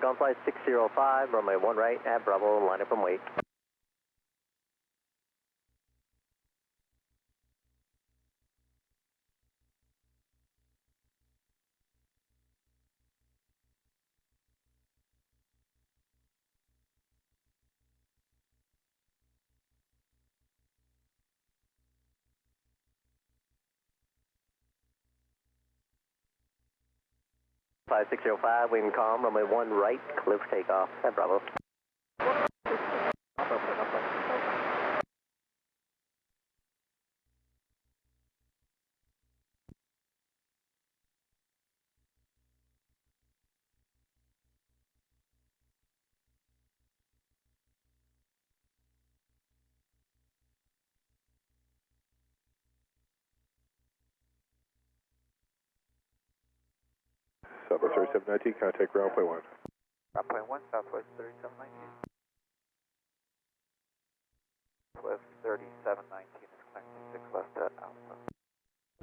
Paragon flight 605, runway 1 right at Bravo, line up and wait. Flight 605, wind calm, runway 1 right, clear for takeoff at Bravo. Southwest 3719, contact ground point 1. Ground point 1, Southwest 3719. Southwest 3719 is connecting 6 left at Alpha.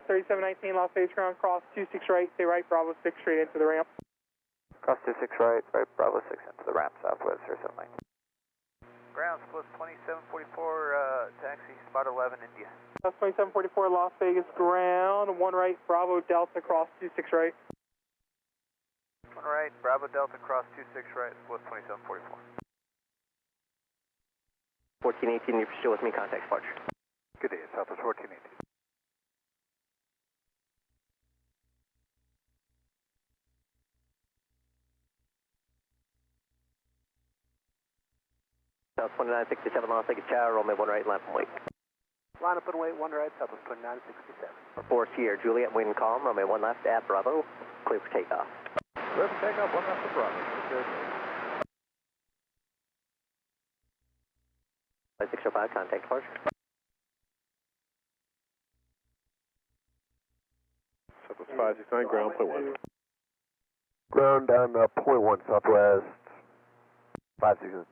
3719, Las Vegas ground, cross 26 right, stay right, Bravo 6 straight into the ramp. Cross 26 right, right, Bravo 6 into the ramp, Southwest 3719. Ground split 2744, taxi, spot 11, India. That's 2744, Las Vegas ground, 1 right, Bravo Delta, cross 26 right. 1 right, Bravo Delta, cross 26 right, split 2744. 1418, you're still with me, contact departure. Good day, Southwest 1418. South 2967, Las Vegas Tower, runway 1 right, line up and wait. Line up and wait, 1 right, Southwest 2967. For Sierra Juliet, wind calm, runway 1 left at Bravo, clear for takeoff. Clear for takeoff, 1 left to Bravo. Good. Flight 605, contact departure. Southwest 569, ground point 1. Ground on point 1, Southwest 569.